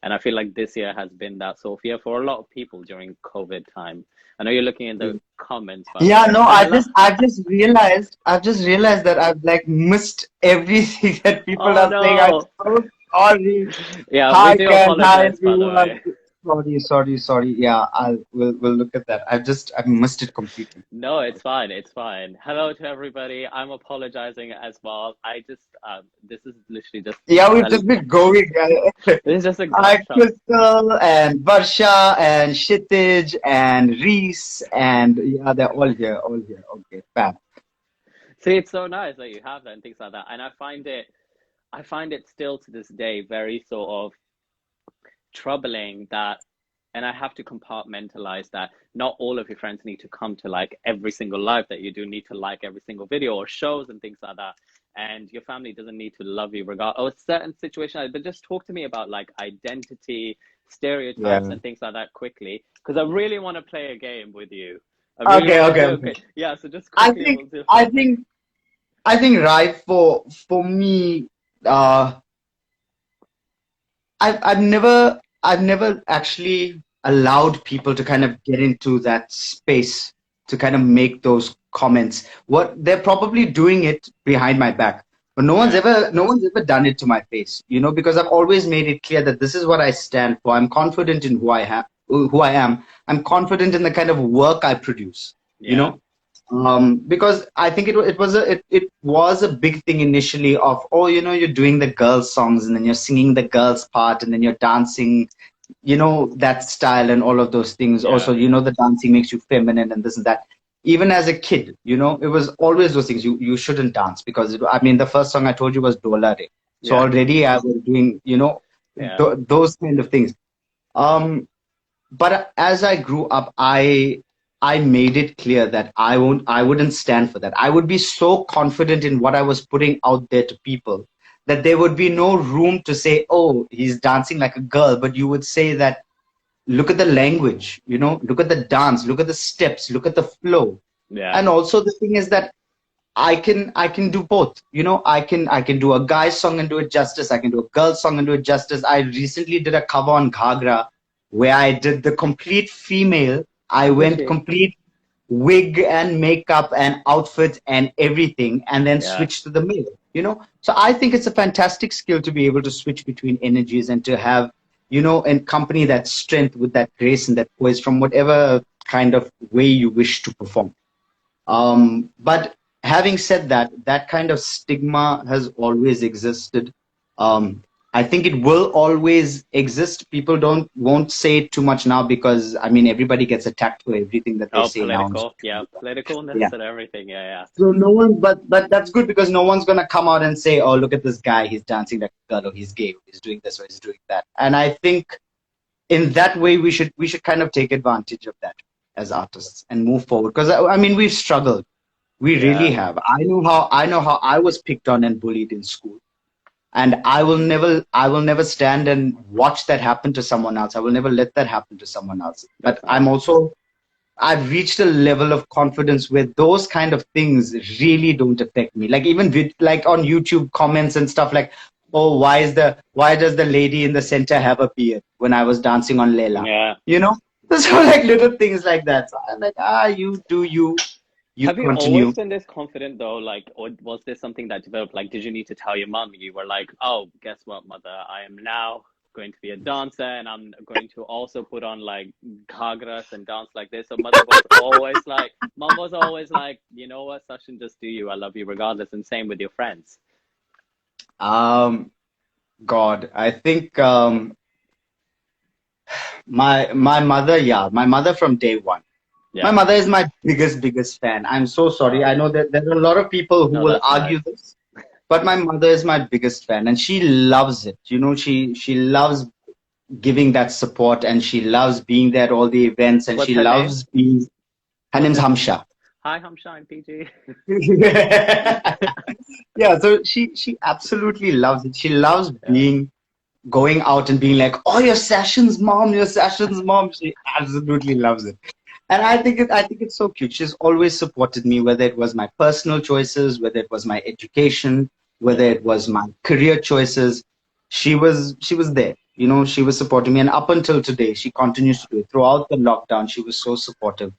And I feel like this year has been that sort of year for a lot of people during COVID time. I know you're looking in the comments, by the Yeah, way. no, There's a lot. I've just realized that I've like missed everything that people Oh are saying. I'm no. so sorry. Yeah, we Hi, do Ken. Hi, apologize, by the everyone. way. Sorry. Yeah, we'll look at that. I've missed it completely. No, it's fine. It's fine. Hello to everybody. I'm apologizing as well. I just this is literally just Yeah, we've a, just been going. this is just a Hi, gutshot. Crystal and Varsha and Shitij and Reese and yeah, they're all here, all here. Okay, fab. See, it's so nice that you have that and things like that. And I find it still to this day very sort of troubling that, and I have to compartmentalize that not all of your friends need to come to like every single live that you do, need to like every single video or shows and things like that. And your family doesn't need to love you regard or certain situation. But just talk to me about like identity, stereotypes, Yeah. and things like that quickly, because I really want to play a game with you. I really Okay, want to okay, do okay. okay. Yeah, so just I quickly think we'll do. I think I think right for me, uh, I've never actually allowed people to kind of get into that space to kind of make those comments. What they're probably doing it behind my back, but Yeah, no one's ever done it to my face, you know, because I've always made it clear that this is what I stand for. I'm confident in who I am. I'm confident in the kind of work I produce, you yeah, know. Because I think it was a big thing initially of, oh, you know, you're doing the girls songs and then you're singing the girls part and then you're dancing, you know, that style and all of those things. yeah, Also, you know, the dancing makes you feminine and this and that. Even as a kid, you know, it was always those things. You shouldn't dance because I mean, the first song I told you was Dolare. So yeah, already I was doing, you know, yeah, those kind of things. Um, but as I grew up, I made it clear that I wouldn't stand for that. I would be so confident in what I was putting out there to people that there would be no room to say, oh, he's dancing like a girl, but you would say that look at the language, you know, look at the dance, look at the steps, look at the flow. yeah, And also the thing is that I can do both. You know, I can do a guy's song and do it justice. I can do a girl's song and do it justice. I recently did a cover on Ghagra where I did the complete female. I went literally, complete wig and makeup and outfit and everything and then yeah, switch to the male, you know. So I think it's a fantastic skill to be able to switch between energies and to have, you know, and accompany that strength with that grace and that poise from whatever kind of way you wish to perform. But having said that, that kind of stigma has always existed. Um, I think it will always exist. People don't won't say it too much now because I mean everybody gets attacked for everything that they oh, say now. political, yeah, politicalness Yeah. and everything, yeah, So no one, but that's good because no one's gonna come out and say, "Oh, look at this guy. He's dancing like a girl, or he's gay, or he's doing this, or he's doing that." And I think in that way we should kind of take advantage of that as artists and move forward because I mean we've struggled. We yeah, really have. I know how I was picked on and bullied in school. and I will never stand and watch that happen to someone else. I will never let that happen to someone else. But Definitely. I've reached a level of confidence where those kind of things really don't affect me. Like even with like on YouTube comments and stuff like, oh, why does the lady in the center have a beard when I was dancing on Leila? Yeah. You know? So like little things like that. So I'm like, you do you Have you always continue. been this confident though? Like, or was this something that developed? Like, did you need to tell your mum? You were like, oh, guess what, mother? I am now going to be a dancer and I'm going to also put on like ghagras and dance like this. So mom was always like, you know what, Sashin, just do you. I love you regardless. And same with your friends. Um, God, I think my mother from day one. My Yeah. mother is my biggest fan. I'm so sorry. I Oh, know that there are a lot of people who no, will that's nice. argue this, but my mother is my biggest fan, and she loves it. She loves giving that support, and she loves being there at all the events, and What's she her name? loves being. Her What's name's her? Hamsha. Hi, I'm Shine PG. Yeah, so she absolutely loves it. She loves Yeah. being going out and being like, "Oh, your Sashins mom, your Sashins mom." She absolutely loves it. And I think it's so cute. She's always supported me, whether it was my personal choices, whether it was my education, whether Yeah. it was my career choices. She was there. She was supporting me, and up until today, she continues to do it. Throughout the lockdown, she was so supportive.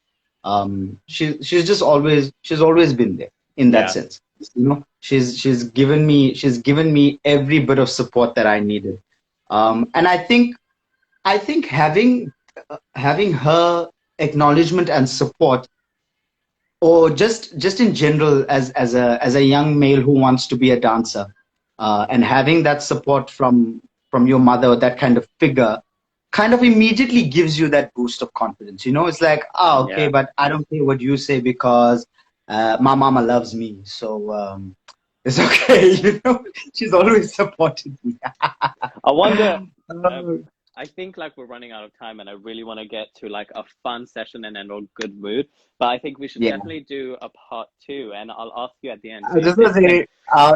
She's always been there in that Yeah. sense. She's given me every bit of support that I needed. And I think having her acknowledgement and support, or just in general, as a young male who wants to be a dancer, and having that support from your mother, that kind of figure, kind of immediately gives you that boost of confidence. It's like, okay, Yeah. but I don't care what you say, because my mama loves me, so it's okay. She's always supported me. I wonder, uh, Uh, I think like we're running out of time and I really want to get to like a fun session and a good mood. But I think we should yeah. definitely do a part two and I'll ask you at the end. I So was if just gonna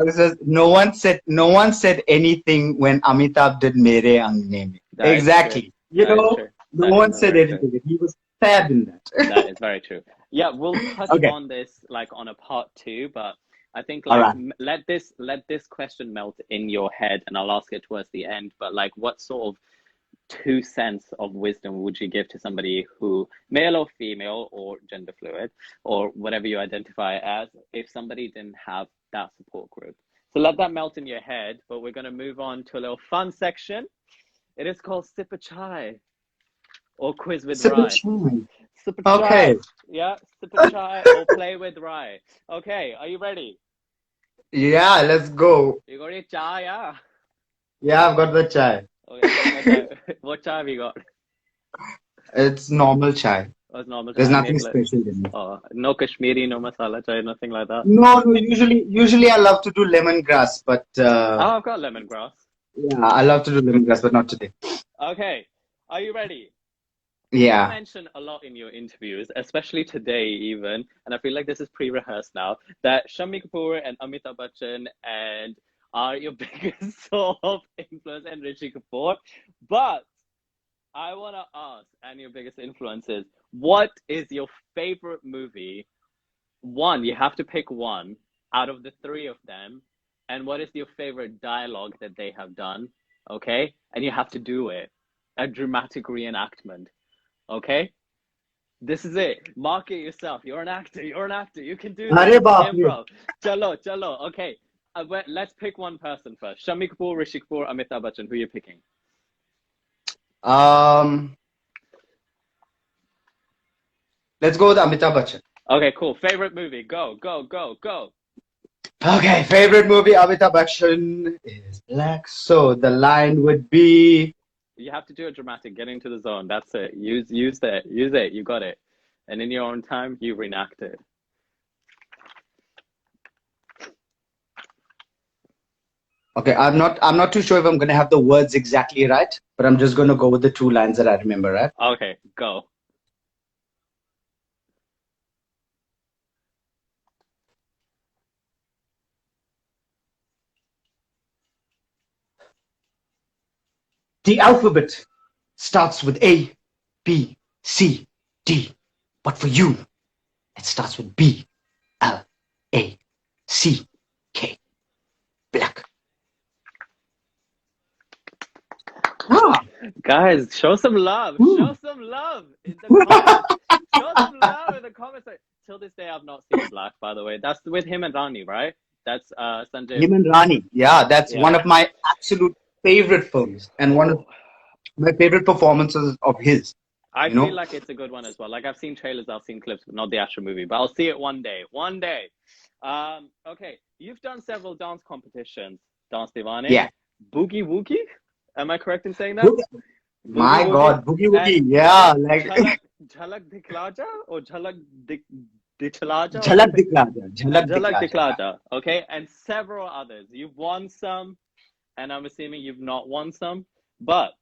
this can, say, no one said anything when Amitabh did Mere Angne Mein. that is true. Exactly. That is true. No That is one said very true. anything. He was fab in that. That is very true. Yeah, we'll touch Okay. on this like on a part two, but I think All like right. let this question melt in your head and I'll ask it towards the end. But like what sort of 2 cents of wisdom would you give to somebody who, male or female or gender fluid or whatever you identify as, if somebody didn't have that support group? So let that melt in your head, but we're going to move on to a little fun section. It is called Sip a Chai or Quiz with Sip of Rye. chai. Sip a Chai. Okay. Yeah, Sip a Chai or Play with Rye. Okay, are you ready? Yeah, let's go. You got your chai, yeah? Yeah, I've got the chai. Okay, okay. What chai have you got? It's normal chai. Oh, it's normal There's chai. nothing Make special in it. no Kashmiri, no masala chai, nothing like that. No, no. Usually I love to do lemongrass, but Oh, I've got lemongrass. yeah, I love to do lemongrass, but not today. Okay, are you ready? You Yeah. mention a lot in your interviews, especially today, even, and I feel like this is pre-rehearsed now, that Shami Kapoor and Amitabh Bachchan and are your biggest sort of influence and Rishi Kapoor. But I want to ask, and your biggest influences, what is your favorite movie? One, you have to pick one out of the three of them. And what is your favorite dialogue that they have done? Okay? And you have to do it. A dramatic reenactment. Okay? This is it. Mark it yourself. You're an actor. You're an actor. You can do this. Arey This is baap re. improv. Chalo, chalo. Okay. Let's pick one person first. Shami Kapoor, Rishi Kapoor, Amitabh Bachchan. Who are you picking? Um, let's go with Amitabh Bachchan. Okay, cool. Favorite movie? Go, go, go, go. Okay, favorite movie Amitabh Bachchan is Black. So the line would be, You have to do it dramatic. Get into the zone. That's it. Use that. Use it. You got it. And in your own time, you reenact it. okay, I'm not too sure if I'm gonna have the words exactly right, but I'm just gonna go with the two lines that I remember, right? Okay, go. The alphabet starts with A, B, C, D. But for you, it starts with B, L, A, C, K. Black. Ah. Guys, show some love. Ooh. Show some love in the comments. Show some love in the comments. Till this day, I've not seen Black, by the way. That's with him and Rani, right? That's Sanjay. Him and Rani. Yeah, that's one of my absolute favorite films and one of my favorite performances of his. I feel like it's a good one as well. Like, I've seen trailers, I've seen clips, but not the actual movie. But I'll see it one day. One day. Okay, you've done several dance competitions, Dance Deewane. Yeah. Boogie Woogie? Am I correct in saying that? My God, Boogie Woogie. Yeah, like Jhalak Diklaja or Jhalak Diklaja? Jhalak Diklaja. Jhalak Diklaja. Okay, and several others. You've won some, and I'm assuming you've not won some. But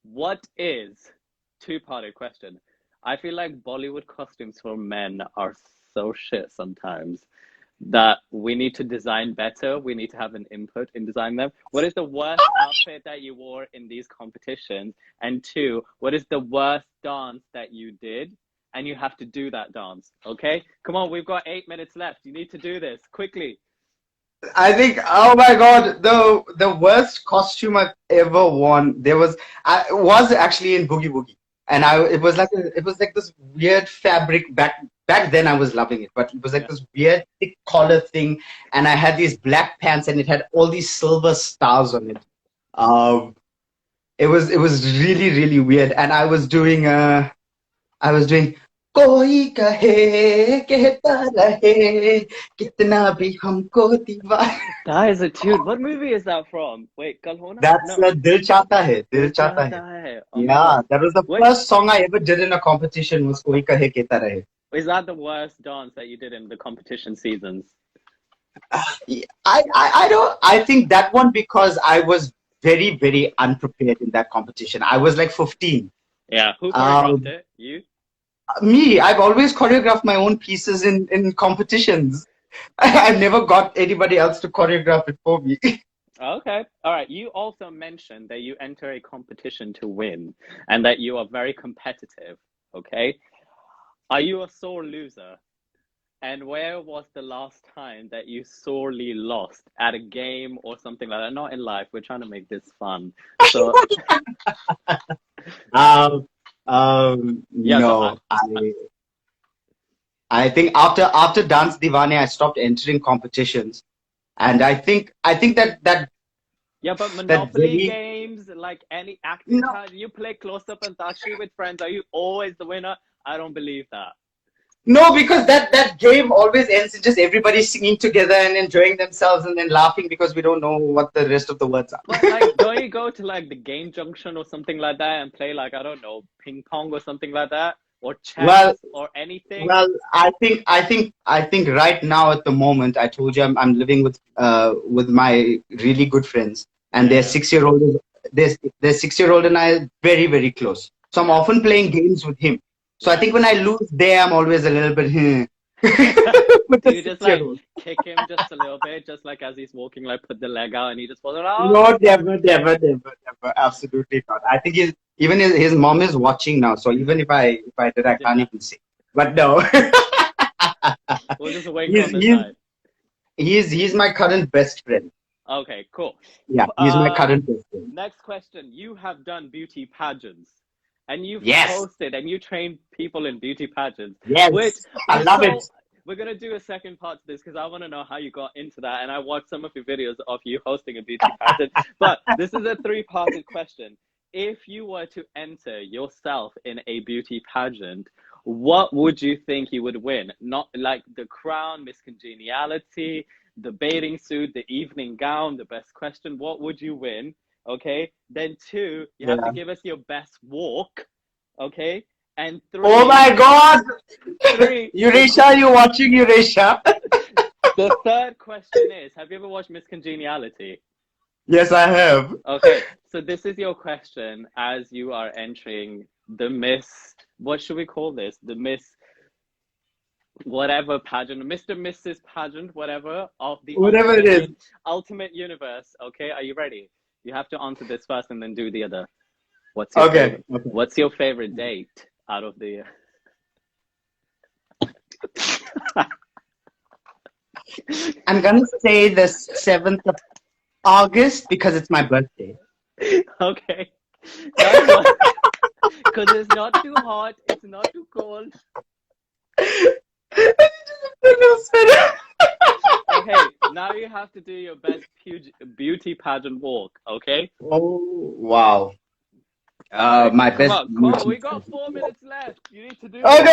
what is two-parted question? I feel like Bollywood costumes for men are so shit sometimes that we need to design better. We need to have an input in designing them. What is the worst outfit that you wore in these competitions? And two, what is the worst dance that you did? And you have to do that dance, okay? Come on, we've got 8 minutes left. You need to do this quickly. I think, oh my God, the worst costume I've ever worn. I was actually in Boogie Woogie, and it was like this weird fabric back then. I was loving it, but it was like this weird thick collar thing, and I had these black pants, and it had all these silver stars on it. It was really really weird, and I was doing कोई कहे कहता रहे कितना भी हमको दीवाना. That is a tune. What movie is that from? Wait, Kal Ho Na? That's Dil Chahta Hai. Dil Chahta Hai. Oh, yeah, that was the first song I ever did in a competition. Was Koi Kahe Kehta Rahe. Is that the worst dance that you did in the competition seasons? I think that one, because I was very very unprepared in that competition. I was like 15. Yeah, who choreographed it? You? Me, I've always choreographed my own pieces in competitions. I've never got anybody else to choreograph it for me. Okay. All right. You also mentioned that you enter a competition to win and that you are very competitive. Okay. Are you a sore loser? And where was the last time that you sorely lost at a game or something like that? Not in life. We're trying to make this fun. So. No, I think after Dance Deewane, I stopped entering competitions, and I think that yeah, but Monopoly games, like any acting, you play close up and Tashi with friends. Are you always the winner? I don't believe that. No, because that game always ends in just everybody singing together and enjoying themselves and then laughing because we don't know what the rest of the words are. But like, don't you go to like the game junction or something like that and play like, I don't know, ping pong or something like that, or chess or anything? Well, I think right now at the moment, I told you I'm living with my really good friends, and their 6-year-old their 6-year-old and I are very very close. So I'm often playing games with him. So I think when I lose there, I'm always a little bit. You just like kick him just a little bit, just like as he's walking, like put the leg out and he just falls out. No, never, absolutely not. I think his mom is watching now, so even if I did, I can't even say. But no. We'll just wait on the side. He's my current best friend. Okay, cool. Yeah, he's my current best friend. Next question. You have done beauty pageants. And you've hosted and you trained people in beauty pageants. Yes, which I love it. We're going to do a second part to this because I want to know how you got into that. And I watched some of your videos of you hosting a beauty pageant. But this is a 3-parted question. If you were to enter yourself in a beauty pageant, what would you think you would win? Not like the crown, Miss Congeniality, the bathing suit, the evening gown, the best question. What would you win? Okay, then 2, you have to give us your best walk, okay? And 3... Oh my God! 3... Yuresha, you watching Yuresha? The third question is, have you ever watched Miss Congeniality? Yes, I have. Okay, so this is your question as you are entering the Miss... What should we call this? The Miss... whatever pageant, Mr. Mrs. pageant, whatever, of the whatever it is. Ultimate Universe, okay? Are you ready? You have to answer this first and then do the other. What's your favorite? What's your favorite date out of the year? I'm gonna say the 7th of August because it's my birthday. Okay. Nice one. Because it's not too hot, it's not too cold. Okay, now you have to do your best beauty pageant walk, okay? Oh, wow. My Come best. on, come on, we got 4 minutes left. You need to do Okay, it. wait,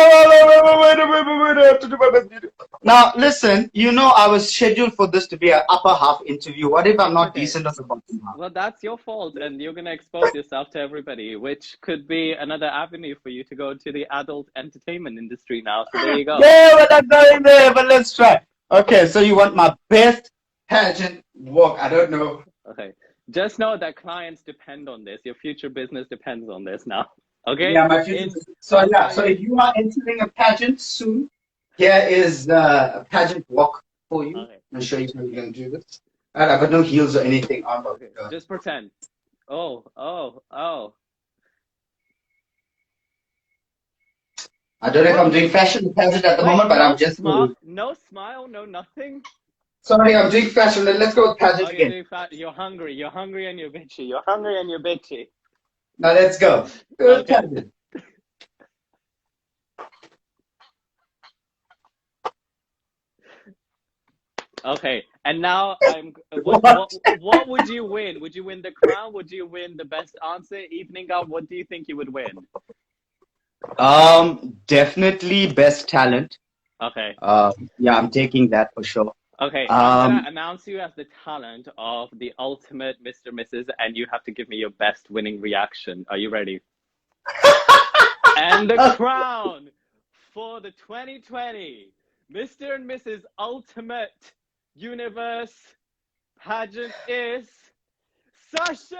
I have to do my best beauty. Now, listen, I was scheduled for this to be an upper half interview. What if I'm not Okay. decent on the bottom half? Well, that's your fault, and you're going to expose yourself to everybody, which could be another avenue for you to go to the adult entertainment industry now. So there you go. Yeah, but I'm going there, but let's try. Okay, so you want my best pageant walk? I don't know. Okay. Just know that clients depend on this. Your future business depends on this now. Okay? Yeah, my future. So if you are entering a pageant soon, here is the pageant walk for you. Okay. I'll show you how you're gonna do this. Alright, I've got no heels or anything on. Okay. Just pretend. Oh. I don't know if I'm doing fashion pageant at the moment, but I'm just. No smile, no nothing. Sorry, I'm doing fashion. Let's go with pageant again. You're hungry and you're bitchy. Now let's go. Good pageant. Okay, and now what would you win? Would you win the crown? Would you win the best answer? Evening out? What do you think you would win? Definitely best talent. Okay. Yeah, I'm taking that for sure. Okay, I'm gonna announce you as the talent of the ultimate Mr. Mrs. and you have to give me your best winning reaction. Are you ready? And the crown for the 2020 Mr. and Mrs. Ultimate Universe pageant is Sashin!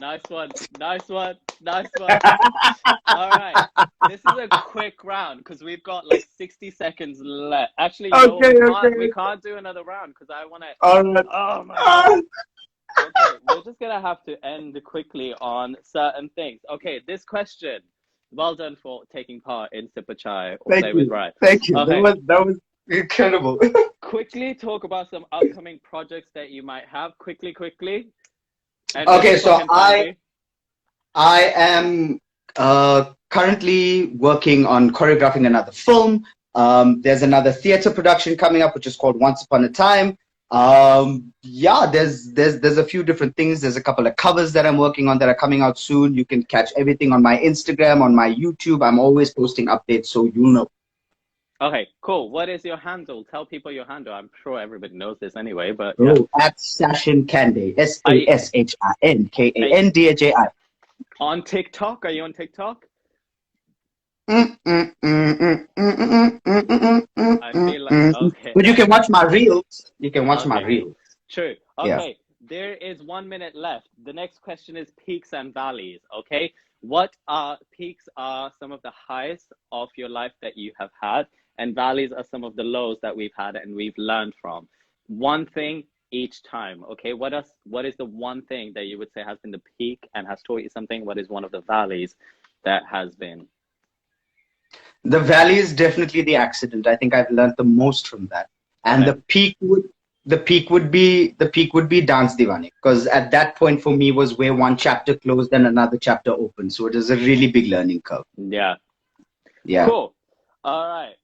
Nice one. All right. This is a quick round because we've got like 60 seconds left. Actually, we can't do another round because I want to. Oh my God. Okay, we're just going to have to end quickly on certain things. Okay, this question. Well done for taking part in Sip a Chai or Play with Rai. Thank you. Okay. That was incredible. Quickly talk about some upcoming projects that you might have. Quickly. And okay, so I am currently working on choreographing another film. There's another theater production coming up, which is called Once Upon a Time. Yeah, there's a few different things. There's a couple of covers that I'm working on that are coming out soon. You can catch everything on my Instagram, on my YouTube. I'm always posting updates, so you know. Okay, cool. What is your handle? Tell people your handle. I'm sure everybody knows this anyway, but yeah. At Sashin Kandhai, SASHINKANDHAI. On TikTok? Are you on TikTok? I feel like, okay. But you can watch my reels. My reels. True. Okay. Yeah. There is 1 minute left. The next question is peaks and valleys. Okay. What peaks are some of the highs of your life that you have had, and valleys are some of the lows that we've had and we've learned from. One thing each time. Okay. What is the one thing that you would say has been the peak and has taught you something? What is one of the valleys that has been? The valley is definitely the accident. I think I've learned the most from that. And the peak would be Dance Deewane, because at that point for me was where one chapter closed and another chapter opened. So it is a really big learning curve. Yeah. Cool. All right.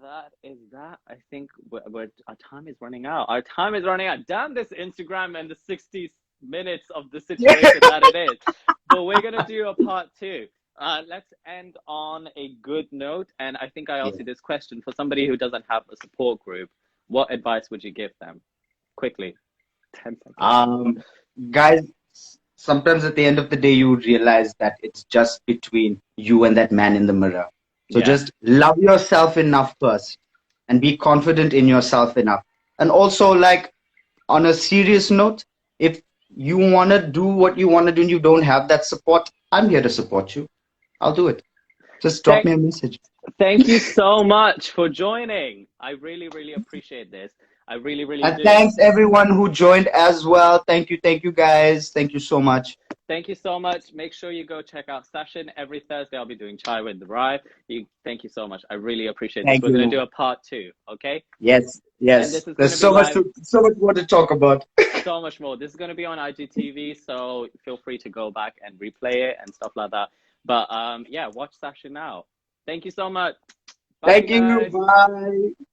That is that. I think our time is running out. Damn this Instagram and the 60 minutes of the situation that it is. But we're gonna do a part 2. Let's end on a good note. And I think I asked you this question for somebody who doesn't have a support group. What advice would you give them? Quickly. 10 seconds. Guys, sometimes at the end of the day, you would realize that it's just between you and that man in the mirror. So just love yourself enough first and be confident in yourself enough. And also, like, on a serious note, if you want to do what you want to do and you don't have that support, I'm here to support you. I'll do it. Just drop me a message. Thank you so much for joining. I really, really appreciate this. I really, really And do. thanks everyone who joined as well. Thank you guys. Thank you so much. Thank you so much. Make sure you go check out Sashin every Thursday. I'll be doing Chai with the Rai. Thank you so much. I really appreciate this. Thank We're going to you. do a part 2, okay? Yes, And yes. this is going There's to be live. so much more to talk about. So much more. This is going to be on IGTV, so feel free to go back and replay it and stuff like that. But yeah, watch Sashin now. Thank you so much. Bye, Thank you. guys. Bye.